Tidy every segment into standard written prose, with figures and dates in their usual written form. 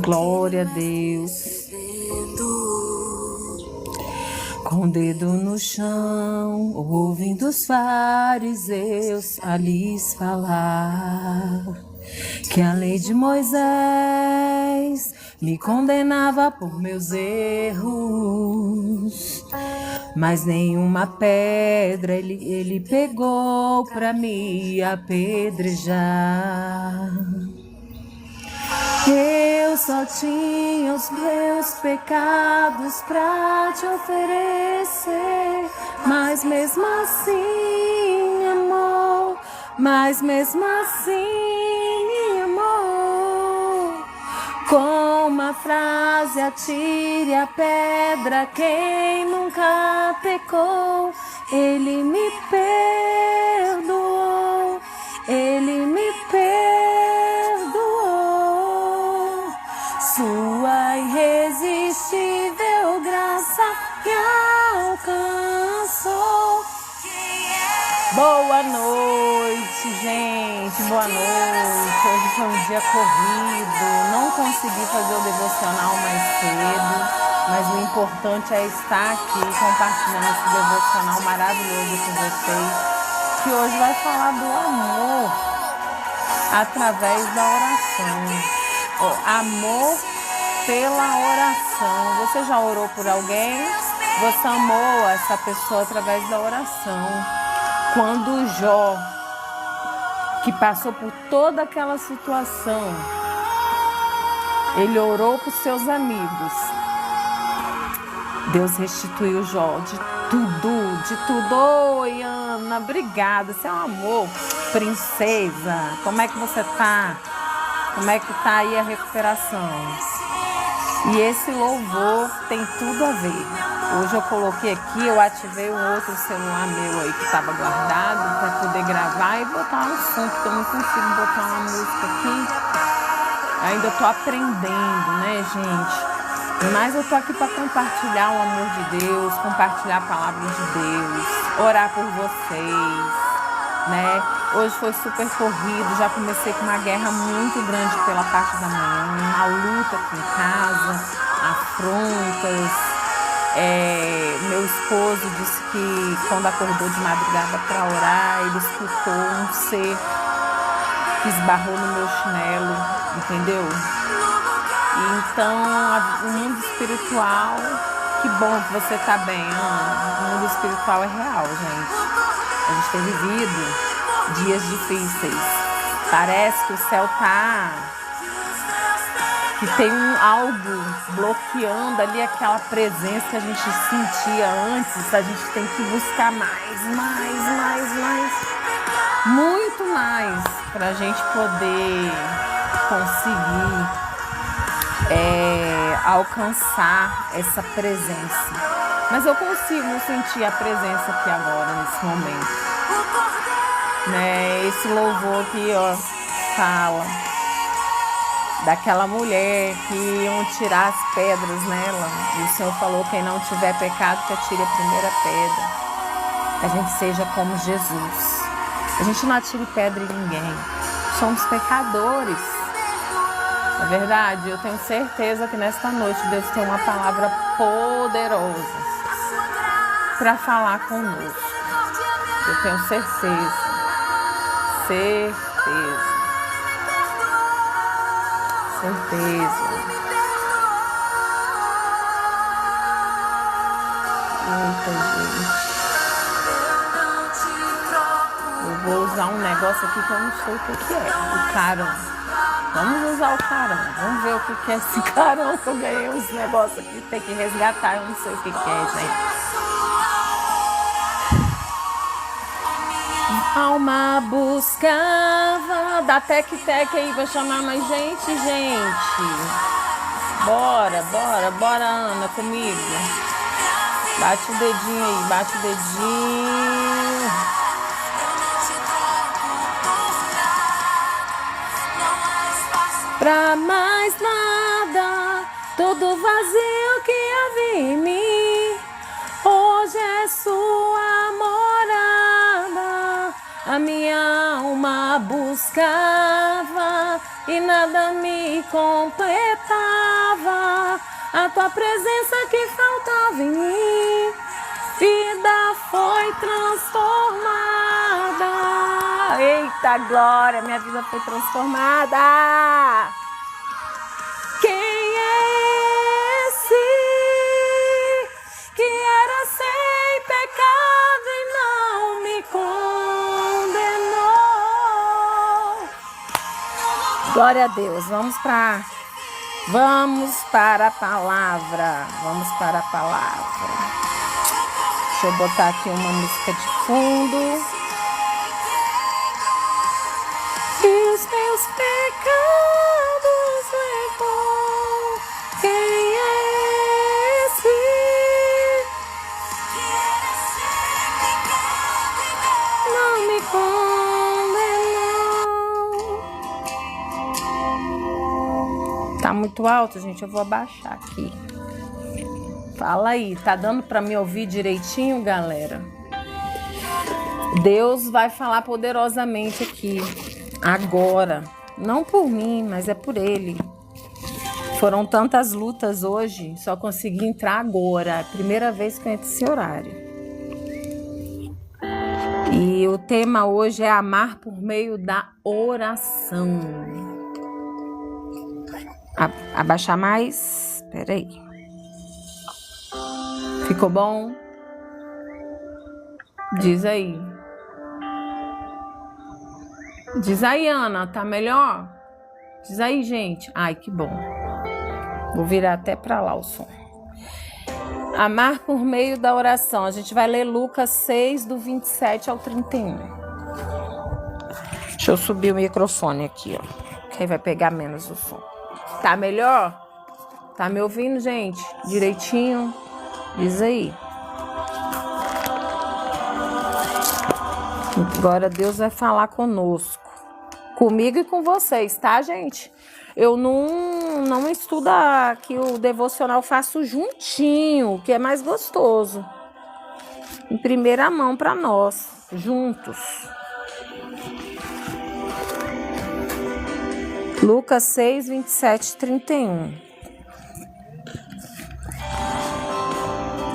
Glória a Deus. Com o dedo no chão, ouvindo os fariseus a lhes falar que a lei de Moisés me condenava por meus erros, mas nenhuma pedra ele pegou pra me apedrejar. Eu só tinha os meus pecados pra te oferecer, mas mesmo assim, amor, mas mesmo assim, amor, com uma frase atire a pedra quem nunca pecou, ele me perdoou, ele me perdoou. Sua irresistível graça me alcançou. Boa noite, gente, boa noite. Hoje foi um dia corrido, não consegui fazer o devocional mais cedo, mas o importante é estar aqui compartilhando esse devocional maravilhoso com vocês, que hoje vai falar do amor através da oração. Amor pela oração. Você já orou por alguém? Você amou essa pessoa através da oração. Quando Jó, que passou por toda aquela situação, ele orou por seus amigos, Deus restituiu Jó de tudo. Oi, Ana, obrigada, você é um amor. Princesa, como é que você tá? Como é que tá aí a recuperação? E esse louvor tem tudo a ver. Hoje eu coloquei aqui, eu ativei um outro celular meu aí que estava guardado para poder gravar e botar um som, porque eu não consigo botar uma música aqui. Ainda estou aprendendo, né, gente? Mas eu tô aqui para compartilhar o amor de Deus, compartilhar a palavra de Deus, orar por vocês, né? Hoje foi super corrido, já comecei com uma guerra muito grande pela parte da manhã, uma luta aqui em casa, afrontas. Meu esposo disse que quando acordou de madrugada para orar, ele escutou um ser que esbarrou no meu chinelo, entendeu? Então, o mundo espiritual, que bom que você tá bem, Ana. O mundo espiritual é real, gente. A gente tem vivido dias difíceis. Parece que o céu que tem algo bloqueando ali aquela presença que a gente sentia antes. A gente tem que buscar mais, muito mais, pra gente poder conseguir alcançar essa presença. Mas eu consigo sentir a presença aqui agora, nesse momento, né? Esse louvor aqui, ó, fala daquela mulher que iam tirar as pedras nela, e o Senhor falou: quem não tiver pecado, que atire a primeira pedra. Que a gente seja como Jesus. A gente não atire pedra em ninguém. Somos pecadores. Na verdade, eu tenho certeza que nesta noite Deus tem uma palavra poderosa para falar conosco. Eu tenho certeza. Muita gente. Eu vou usar um negócio aqui que eu não sei o que é. O carão. Vamos usar o carão. Vamos ver o que é esse carão que eu ganhei uns negócios aqui. Tem que resgatar, eu não sei o que é, gente. Alma buscava. Dá tec-tec aí pra chamar mais gente. Bora, Ana, comigo. Bate o dedinho aí, bate o dedinho. Pra mais nada, todo vazio que havia em mim, hoje é sua morada. A minha alma buscava e nada me completava. A tua presença que faltava em mim, vida foi transformada. Eita glória, minha vida foi transformada. Quem é esse que era sem pecado e não me condenou? Glória a Deus. Vamos para a palavra. Vamos para a palavra. Deixa eu botar aqui uma música de fundo. E os meus pecados levou. Quem é esse? Não me condenou. Tá muito alto, gente. Eu vou abaixar aqui. Fala aí, tá dando para me ouvir direitinho, galera? Deus vai falar poderosamente aqui, agora. Não por mim, mas é por Ele. Foram tantas lutas hoje, só consegui entrar agora. É a primeira vez que eu entro nesse horário. E o tema hoje é amar por meio da oração. Abaixar mais? Espera aí. Ficou bom? Diz aí. Diz aí, Ana, tá melhor? Diz aí, gente. Ai, que bom. Vou virar até pra lá o som. Amar por meio da oração. A gente vai ler Lucas 6, do 27 ao 31. Deixa eu subir o microfone aqui, ó. Que aí vai pegar menos o som. Tá melhor? Tá me ouvindo, gente? Direitinho? Diz aí. Agora Deus vai falar conosco. Comigo e com vocês, tá, gente? Eu não estudo aqui o devocional, faço juntinho, que é mais gostoso. Em primeira mão para nós, juntos. Lucas 6, 27, 31.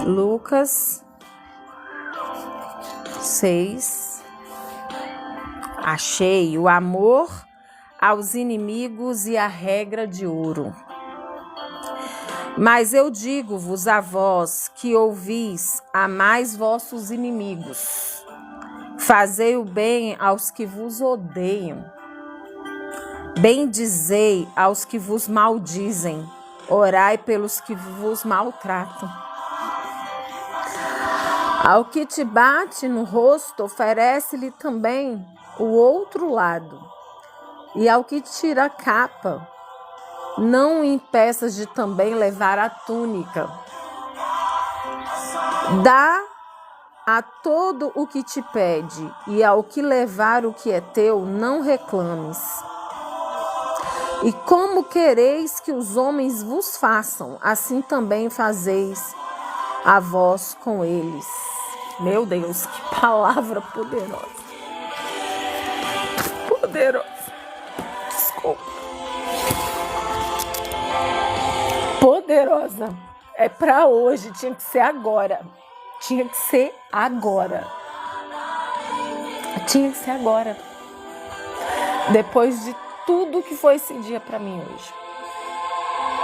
Lucas 6. Achei o amor aos inimigos e a regra de ouro. Mas eu digo-vos a vós que ouvis, amais vossos inimigos. Fazei o bem aos que vos odeiam. Bendizei aos que vos maldizem. Orai pelos que vos maltratam. Ao que te bate no rosto, oferece-lhe também o outro lado. E ao que tira a capa, não o impeças de também levar a túnica. Dá a todo o que te pede, e ao que levar o que é teu, não reclames. E como quereis que os homens vos façam, assim também fazeis a vós com eles. Meu Deus, que palavra poderosa. Poderosa. Desculpa. Poderosa. É pra hoje, tinha que ser agora. Tinha que ser agora. Tinha que ser agora. Depois de tudo que foi esse dia pra mim hoje.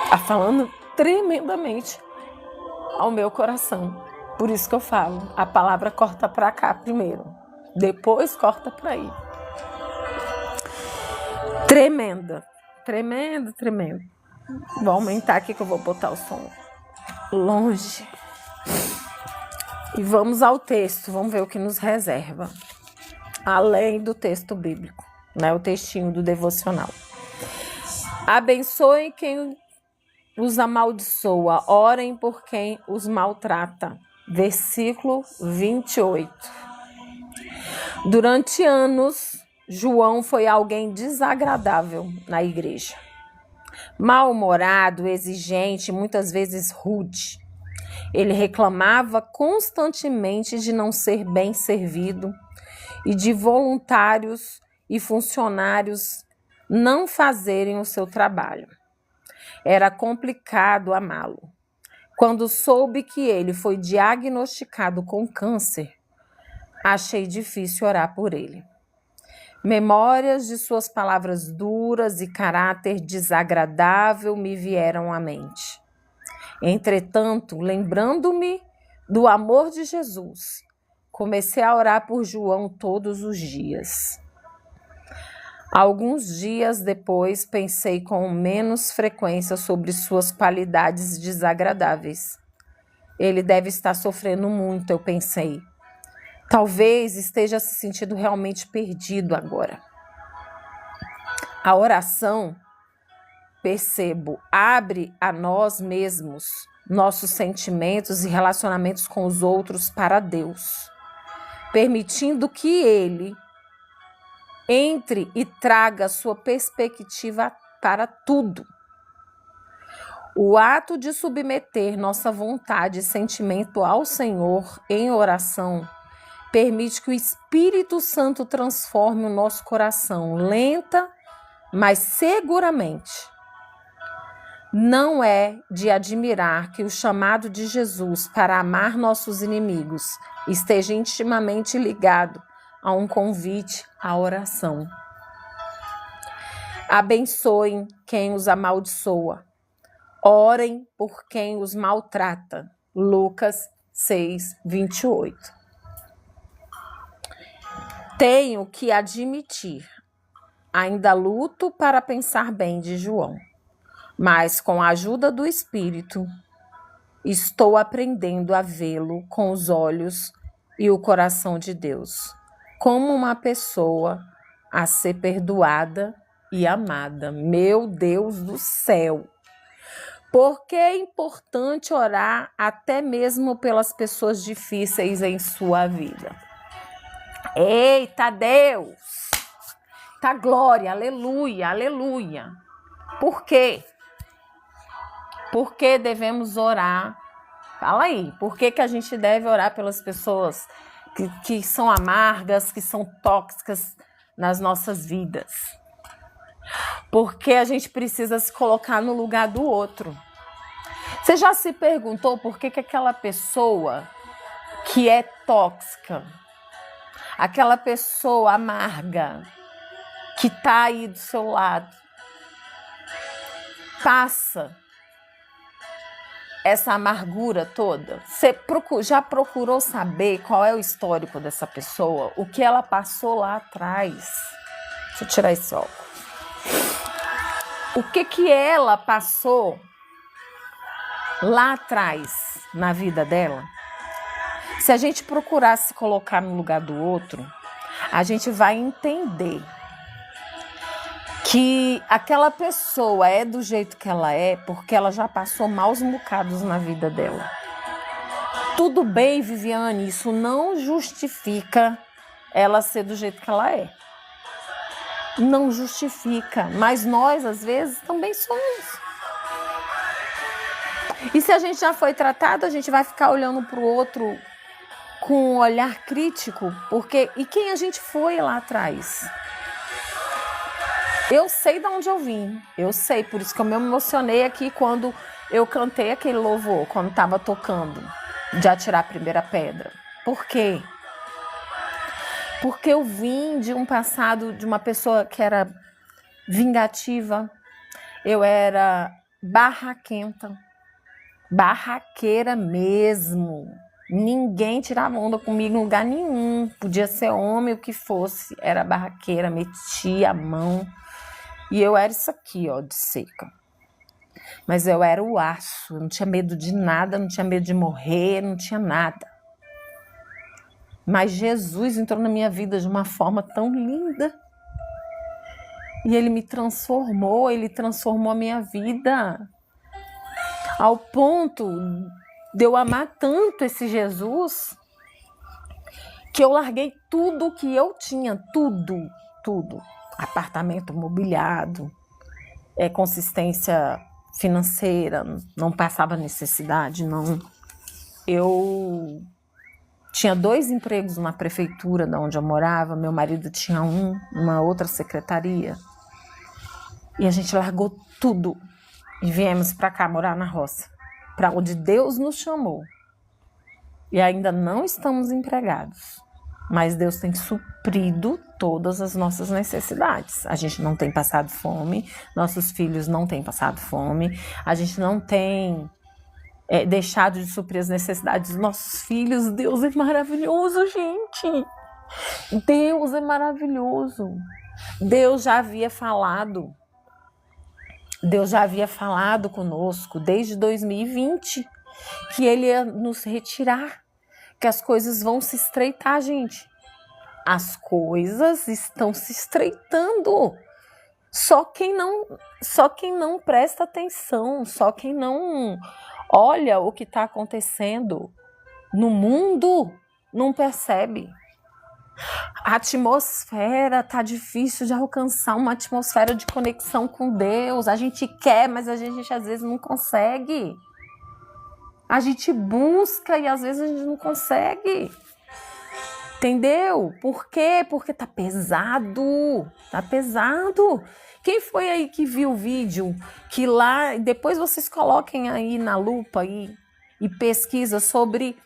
Tá falando tremendamente ao meu coração. Por isso que eu falo, a palavra corta pra cá primeiro, depois corta pra aí. Tremenda, tremenda, tremenda. Vou aumentar aqui que eu vou botar o som longe. E vamos ao texto, vamos ver o que nos reserva. Além do texto bíblico, né? O textinho do devocional. Abençoem quem os amaldiçoa, orem por quem os maltrata. Versículo 28. Durante anos, João foi alguém desagradável na igreja. Mal-humorado, exigente, muitas vezes rude. Ele reclamava constantemente de não ser bem servido e de voluntários e funcionários não fazerem o seu trabalho. Era complicado amá-lo. Quando soube que ele foi diagnosticado com câncer, achei difícil orar por ele. Memórias de suas palavras duras e caráter desagradável me vieram à mente. Entretanto, lembrando-me do amor de Jesus, comecei a orar por João todos os dias. Alguns dias depois, pensei com menos frequência sobre suas qualidades desagradáveis. Ele deve estar sofrendo muito, eu pensei. Talvez esteja se sentindo realmente perdido agora. A oração, percebo, abre a nós mesmos, nossos sentimentos e relacionamentos com os outros para Deus, permitindo que Ele entre e traga sua perspectiva para tudo. O ato de submeter nossa vontade e sentimento ao Senhor em oração permite que o Espírito Santo transforme o nosso coração lenta, mas seguramente. Não é de admirar que o chamado de Jesus para amar nossos inimigos esteja intimamente ligado a um convite à oração. Abençoem quem os amaldiçoa. Orem por quem os maltrata. Lucas 6, 28. Tenho que admitir, ainda luto para pensar bem de João, mas com a ajuda do Espírito, estou aprendendo a vê-lo com os olhos e o coração de Deus, como uma pessoa a ser perdoada e amada. Meu Deus do céu! Porque é importante orar até mesmo pelas pessoas difíceis em sua vida. Eita Deus! Tá glória, aleluia, aleluia. Por quê? Por que devemos orar? Fala aí, por que a gente deve orar pelas pessoas que são amargas, que são tóxicas nas nossas vidas? Porque a gente precisa se colocar no lugar do outro. Você já se perguntou por que aquela pessoa que é tóxica, aquela pessoa amarga, que está aí do seu lado, passa essa amargura toda? Você já procurou saber qual é o histórico dessa pessoa? O que ela passou lá atrás? Deixa eu tirar esse óculos. O que ela passou lá atrás na vida dela? Se a gente procurar se colocar no lugar do outro, a gente vai entender que aquela pessoa é do jeito que ela é porque ela já passou maus bocados na vida dela. Tudo bem, Viviane, isso não justifica ela ser do jeito que ela é. Não justifica, mas nós, às vezes, também somos. E se a gente já foi tratado, a gente vai ficar olhando para o outro com um olhar crítico, porque e quem a gente foi lá atrás? Eu sei de onde eu vim, eu sei, por isso que eu me emocionei aqui quando eu cantei aquele louvor, quando estava tocando, de atirar a primeira pedra. Por quê? Porque eu vim de um passado de uma pessoa que era vingativa, eu era barraquenta, barraqueira mesmo. Ninguém tirava onda comigo em lugar nenhum. Podia ser homem, o que fosse. Era barraqueira, metia a mão. E eu era isso aqui, ó, de seca. Mas eu era o aço. Eu não tinha medo de nada, não tinha medo de morrer, não tinha nada. Mas Jesus entrou na minha vida de uma forma tão linda. E Ele me transformou, Ele transformou a minha vida. Ao ponto de eu amar tanto esse Jesus, que eu larguei tudo que eu tinha, tudo. Apartamento mobiliado, consistência financeira, não passava necessidade, não. Eu tinha 2 empregos na prefeitura de onde eu morava, meu marido tinha uma outra secretaria. E a gente largou tudo e viemos para cá morar na roça, para onde Deus nos chamou. E ainda não estamos empregados, mas Deus tem suprido todas as nossas necessidades. A gente não tem passado fome, nossos filhos não têm passado fome, a gente não tem deixado de suprir as necessidades dos nossos filhos. Deus é maravilhoso, gente. Deus é maravilhoso. Deus já havia falado conosco desde 2020 que Ele ia nos retirar, que as coisas vão se estreitar, gente. As coisas estão se estreitando. Só quem não presta atenção, só quem não olha o que está acontecendo no mundo não percebe. A atmosfera tá difícil de alcançar, uma atmosfera de conexão com Deus. A gente quer, mas a gente às vezes não consegue. A gente busca e às vezes a gente não consegue. Entendeu? Por quê? Porque tá pesado. Tá pesado. Quem foi aí que viu o vídeo? Que lá, depois vocês coloquem aí na lupa aí, e pesquisa sobre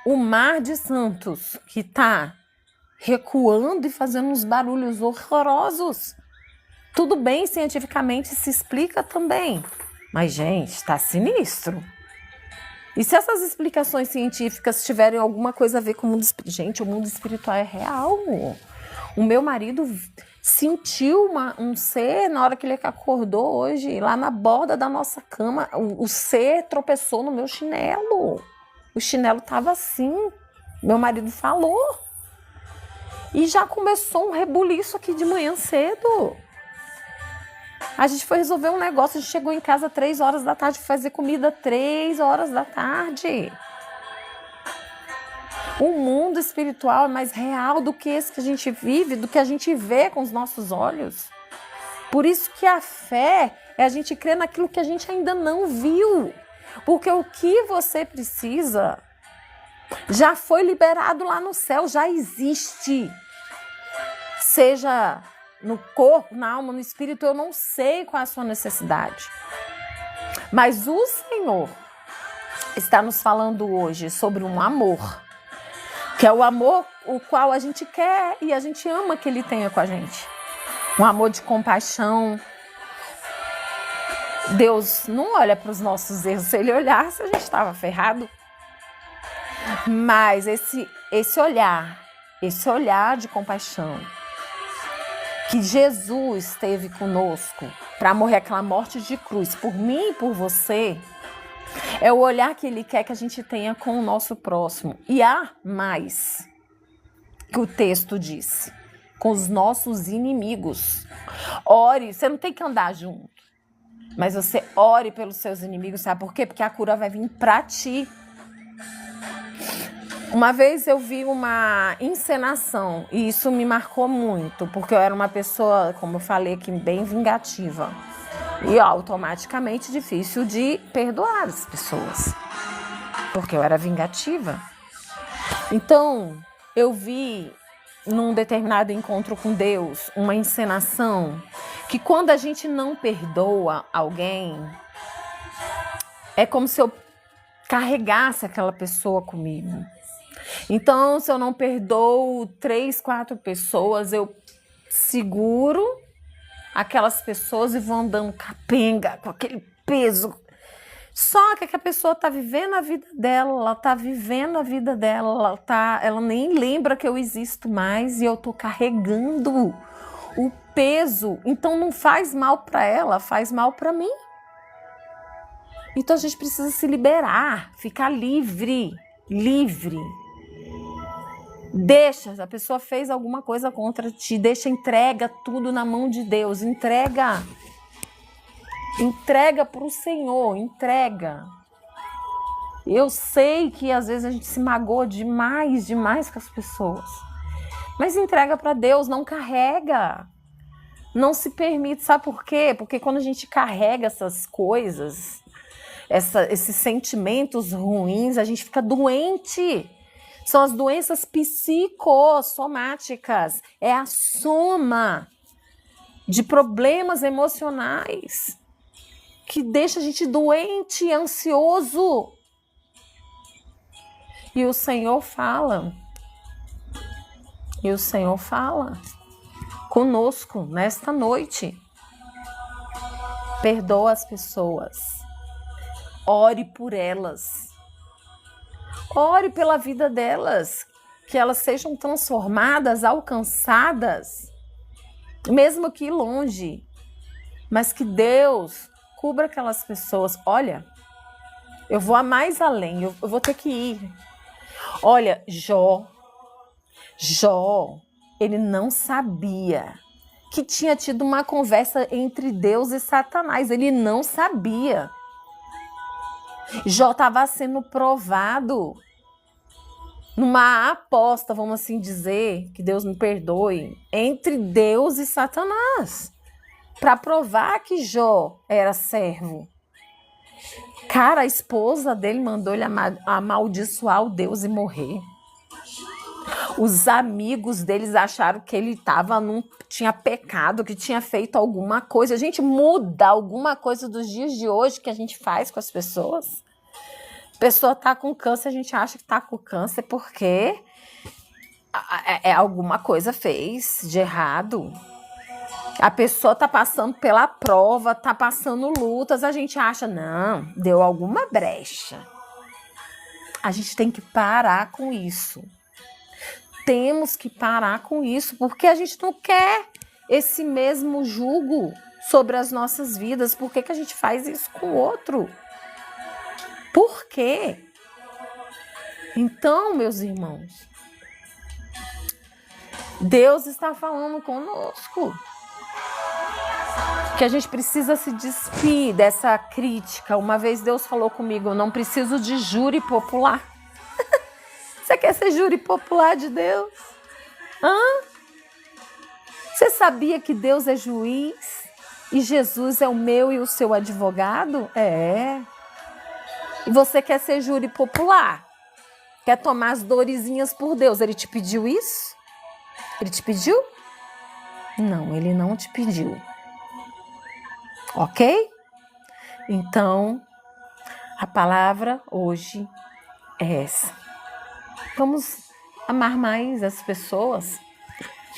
o Mar de Santos, que tá recuando e fazendo uns barulhos horrorosos. Tudo bem, cientificamente se explica também. Mas, gente, tá sinistro. E se essas explicações científicas tiverem alguma coisa a ver com o mundo espiritual? Gente, o mundo espiritual é real. O meu marido sentiu um ser na hora que ele acordou hoje, lá na borda da nossa cama. O ser tropeçou no meu chinelo. O chinelo estava assim. Meu marido falou. E já começou um rebuliço aqui de manhã cedo. A gente foi resolver um negócio, a gente chegou em casa 3 horas da tarde, fazer comida 3 horas da tarde. O mundo espiritual é mais real do que esse que a gente vive, do que a gente vê com os nossos olhos. Por isso que a fé é a gente crer naquilo que a gente ainda não viu. Porque o que você precisa já foi liberado lá no céu, já existe. Seja no corpo, na alma, no espírito, eu não sei qual é a sua necessidade. Mas o Senhor está nos falando hoje sobre um amor, que é o amor o qual a gente quer e a gente ama que Ele tenha com a gente. Um amor de compaixão. Deus não olha para os nossos erros. Se Ele olhasse, a gente estava ferrado. Mas esse olhar de compaixão, que Jesus teve conosco para morrer aquela morte de cruz por mim e por você, é o olhar que Ele quer que a gente tenha com o nosso próximo. E há mais que o texto diz, com os nossos inimigos. Ore, você não tem que andar junto, mas você ore pelos seus inimigos, sabe por quê? Porque a cura vai vir para ti. Uma vez eu vi uma encenação e isso me marcou muito, porque eu era uma pessoa, como eu falei aqui, bem vingativa. E automaticamente difícil de perdoar as pessoas, porque eu era vingativa. Então, eu vi num determinado encontro com Deus uma encenação que quando a gente não perdoa alguém, é como se eu carregasse aquela pessoa comigo. Então, se eu não perdoo 3, 4 pessoas, eu seguro aquelas pessoas e vou andando capenga, com aquele peso. Só que a pessoa está vivendo a vida dela, ela nem lembra que eu existo mais e eu estou carregando o peso. Então, não faz mal para ela, faz mal para mim. Então, a gente precisa se liberar, ficar livre. Deixa, a pessoa fez alguma coisa contra ti, entrega tudo na mão de Deus, entrega para o Senhor, entrega. Eu sei que às vezes a gente se magoa demais com as pessoas, mas entrega para Deus, não carrega, não se permite, sabe por quê? Porque quando a gente carrega essas coisas, esses sentimentos ruins, a gente fica doente. São as doenças psicossomáticas. É a soma de problemas emocionais que deixa a gente doente e ansioso. E o Senhor fala conosco nesta noite. Perdoa as pessoas. Ore por elas. Ore pela vida delas. Que elas sejam transformadas, alcançadas, mesmo que longe. Mas que Deus cubra aquelas pessoas. Olha, eu vou a mais além. Eu vou ter que ir. Olha, Jó, ele não sabia que tinha tido uma conversa entre Deus e Satanás. Ele não sabia. Jó estava sendo provado numa aposta, vamos assim dizer, que Deus me perdoe, entre Deus e Satanás, para provar que Jó era servo. Cara, a esposa dele mandou ele amaldiçoar o Deus e morrer. Os amigos deles acharam que ele tinha pecado, que tinha feito alguma coisa. A gente muda alguma coisa dos dias de hoje que a gente faz com as pessoas. A pessoa está com câncer, a gente acha que está com câncer porque alguma coisa fez de errado. A pessoa está passando pela prova, está passando lutas, a gente acha, não, deu alguma brecha. A gente tem que parar com isso. Temos que parar com isso, porque a gente não quer esse mesmo jugo sobre as nossas vidas. Por que a gente faz isso com o outro? Por quê? Então, meus irmãos, Deus está falando conosco que a gente precisa se despir dessa crítica. Uma vez Deus falou comigo, eu não preciso de júri popular. Você quer ser júri popular de Deus? Você sabia que Deus é juiz e Jesus é o meu e o seu advogado? É. E você quer ser júri popular? Quer tomar as dorezinhas por Deus? Ele te pediu isso? Ele te pediu? Não, ele não te pediu. Ok? Então, a palavra hoje é essa. Vamos amar mais as pessoas,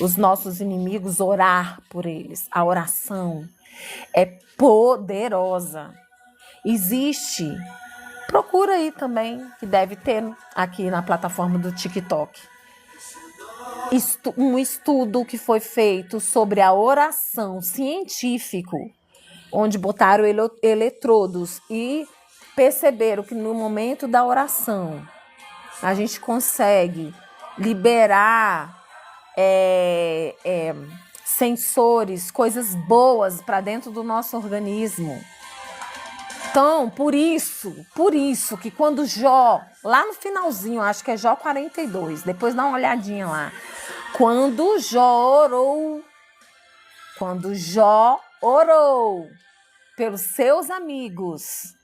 os nossos inimigos, orar por eles. A oração é poderosa. Existe, procura aí também, que deve ter aqui na plataforma do TikTok, um estudo que foi feito sobre a oração científico, onde botaram eletrodos e perceberam que no momento da oração a gente consegue liberar sensores, coisas boas para dentro do nosso organismo. Então, por isso que quando Jó, lá no finalzinho, acho que é Jó 42, depois dá uma olhadinha lá. Quando Jó orou pelos seus amigos,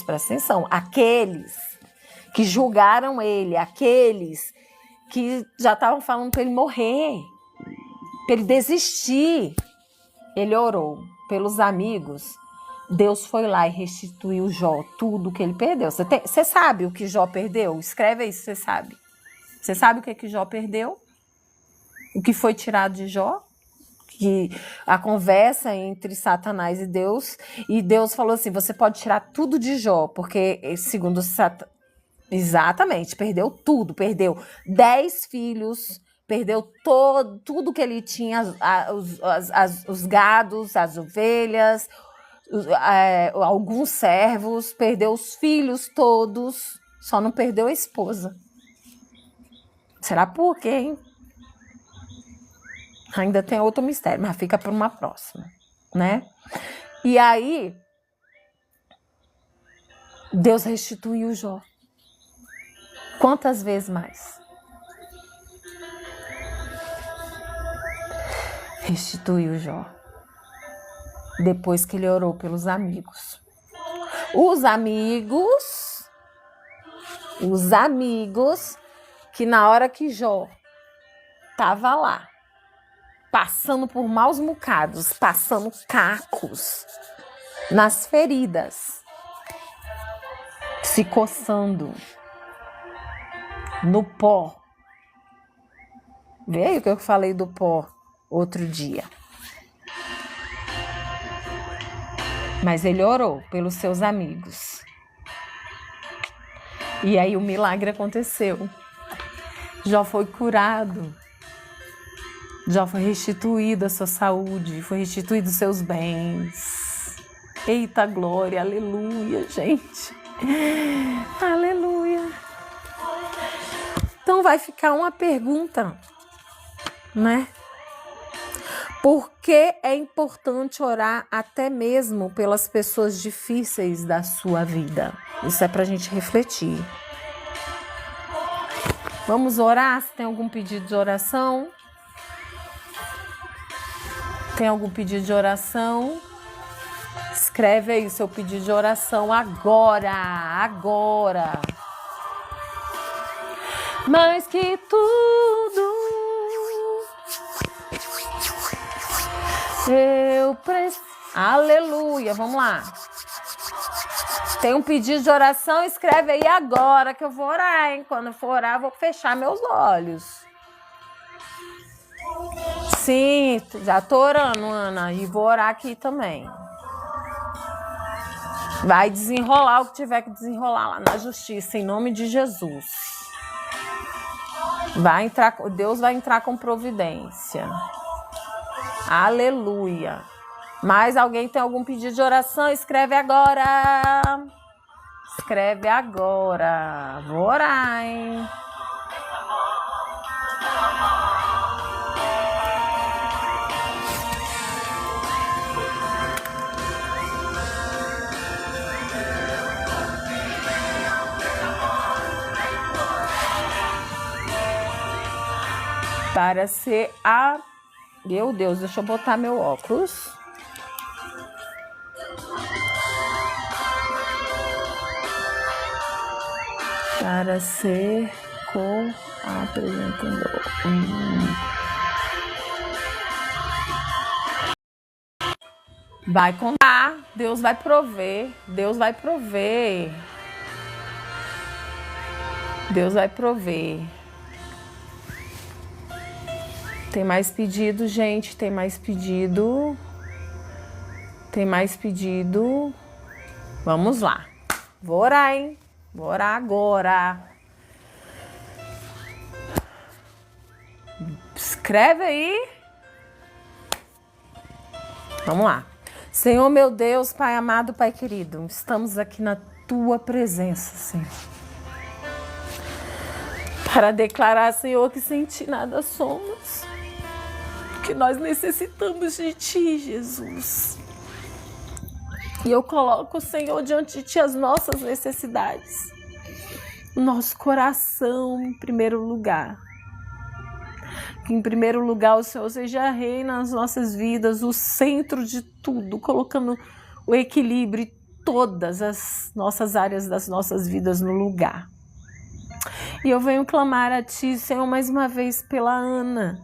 presta atenção, aqueles que julgaram ele, aqueles que já estavam falando para ele morrer, para ele desistir, ele orou pelos amigos. Deus foi lá e restituiu Jó tudo que ele perdeu. Você sabe o que Jó perdeu? Escreve aí se você sabe. Você sabe o que Jó perdeu? O que foi tirado de Jó? Que a conversa entre Satanás e Deus falou assim, você pode tirar tudo de Jó, porque segundo Satanás, exatamente, perdeu tudo, perdeu 10 filhos, perdeu tudo que ele tinha, os gados, as ovelhas, alguns servos, perdeu os filhos todos, só não perdeu a esposa. Será por quê, hein? Ainda tem outro mistério, mas fica para uma próxima, né? E aí, Deus restituiu Jó. Quantas vezes mais? Restituiu Jó. Depois que ele orou pelos amigos. Os amigos que na hora que Jó estava lá, passando por maus bocados, passando cacos nas feridas, se coçando no pó. Veio que eu falei do pó outro dia. Mas ele orou pelos seus amigos. E aí o milagre aconteceu. Jó foi curado. Jó foi restituída a sua saúde, foi restituído os seus bens. Eita glória, aleluia, gente. Aleluia. Então vai ficar uma pergunta, né? Por que é importante orar até mesmo pelas pessoas difíceis da sua vida? Isso é pra gente refletir. Vamos orar? Se tem algum pedido de oração? Tem algum pedido de oração? Escreve aí o seu pedido de oração agora, agora. Mais que tudo, eu preciso. Aleluia, vamos lá. Tem um pedido de oração? Escreve aí agora que eu vou orar, hein? Quando eu for orar, eu vou fechar meus olhos. Sim, já tô orando, Ana, e vou orar aqui também. Vai desenrolar o que tiver que desenrolar lá na justiça, em nome de Jesus. Deus vai entrar com providência. Aleluia. Mais alguém tem algum pedido de oração? Escreve agora. Escreve agora. Vou orar, hein? Para ser a... Meu Deus, deixa eu botar meu óculos. Para ser co-apresentador. Vai contar. Deus vai prover. Deus vai prover. Deus vai prover. Tem mais pedido, gente. Tem mais pedido. Tem mais pedido. Vamos lá. Vou orar, hein? Vou orar agora. Escreve aí. Vamos lá. Senhor, meu Deus, Pai amado, Pai querido, estamos aqui na Tua presença, Senhor. Para declarar, Senhor, que sem Ti nada somos. Que nós necessitamos de Ti, Jesus. E eu coloco, Senhor, diante de Ti as nossas necessidades. O nosso coração em primeiro lugar. Que em primeiro lugar o Senhor seja rei nas nossas vidas, o centro de tudo, colocando o equilíbrio em todas as nossas áreas das nossas vidas no lugar. E eu venho clamar a Ti, Senhor, mais uma vez pela Ana,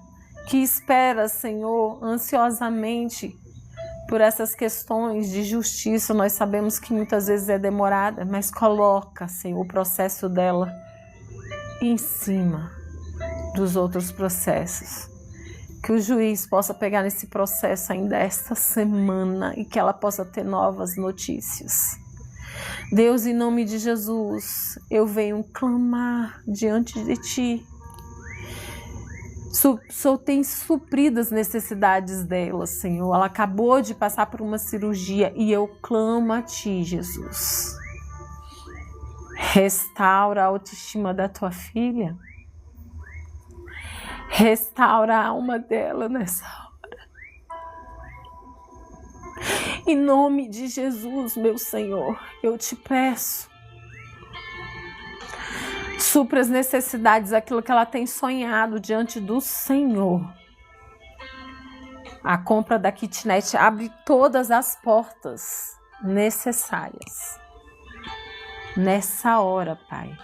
que espera, Senhor, ansiosamente por essas questões de justiça. Nós sabemos que muitas vezes é demorada, mas coloca, Senhor, o processo dela em cima dos outros processos. Que o juiz possa pegar nesse processo ainda esta semana e que ela possa ter novas notícias. Deus, em nome de Jesus, eu venho clamar diante de Ti. O Senhor tem suprido as necessidades dela, Senhor. Ela acabou de passar por uma cirurgia e eu clamo a Ti, Jesus. Restaura a autoestima da Tua filha. Restaura a alma dela nessa hora. Em nome de Jesus, meu Senhor, eu Te peço. Supra as necessidades, aquilo que ela tem sonhado diante do Senhor. A compra da kitnet abre todas as portas necessárias. Nessa hora, Pai.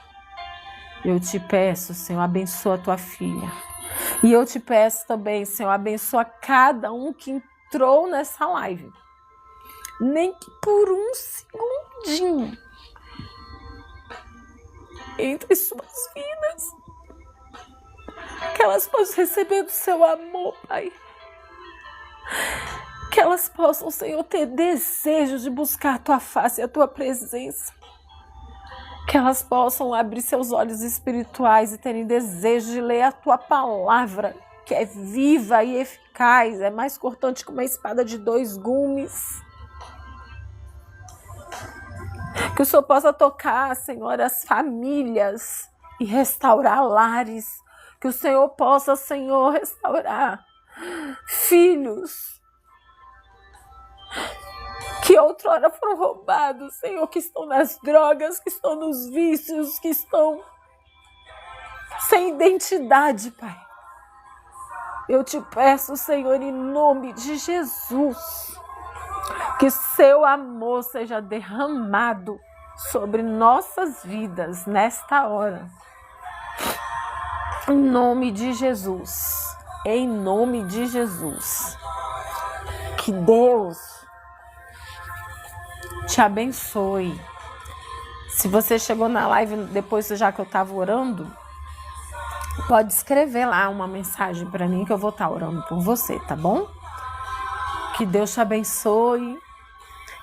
Eu te peço, Senhor, abençoa a tua filha. E eu te peço também, Senhor, abençoa cada um que entrou nessa live. Nem que por um segundinho entre suas vidas. Que elas possam receber do seu amor, Pai. Que elas possam, Senhor, ter desejo de buscar a tua face e a tua presença. Que elas possam abrir seus olhos espirituais e terem desejo de ler a tua palavra, que é viva e eficaz, é mais cortante que uma espada de 2 gumes. Que o Senhor possa tocar, Senhor, as famílias e restaurar lares. Que o Senhor possa, Senhor, restaurar filhos que outrora foram roubados, Senhor, que estão nas drogas, que estão nos vícios, que estão sem identidade, Pai. Eu te peço, Senhor, em nome de Jesus, que seu amor seja derramado sobre nossas vidas nesta hora. Em nome de Jesus. Em nome de Jesus. Que Deus te abençoe. Se você chegou na live depois já que eu estava orando, pode escrever lá uma mensagem para mim que eu vou estar orando por você, tá bom? Que Deus te abençoe.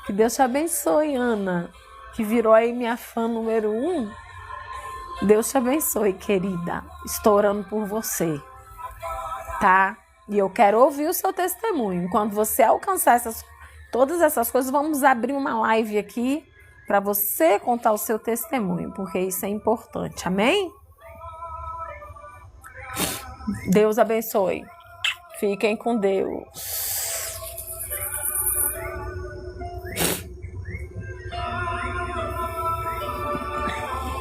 Que Deus te abençoe, Ana, que virou aí minha fã número 1. Deus te abençoe, querida. Estou orando por você, tá? E eu quero ouvir o seu testemunho. Quando você alcançar todas essas coisas, vamos abrir uma live aqui para você contar o seu testemunho, porque isso é importante. Amém? Deus abençoe. Fiquem com Deus.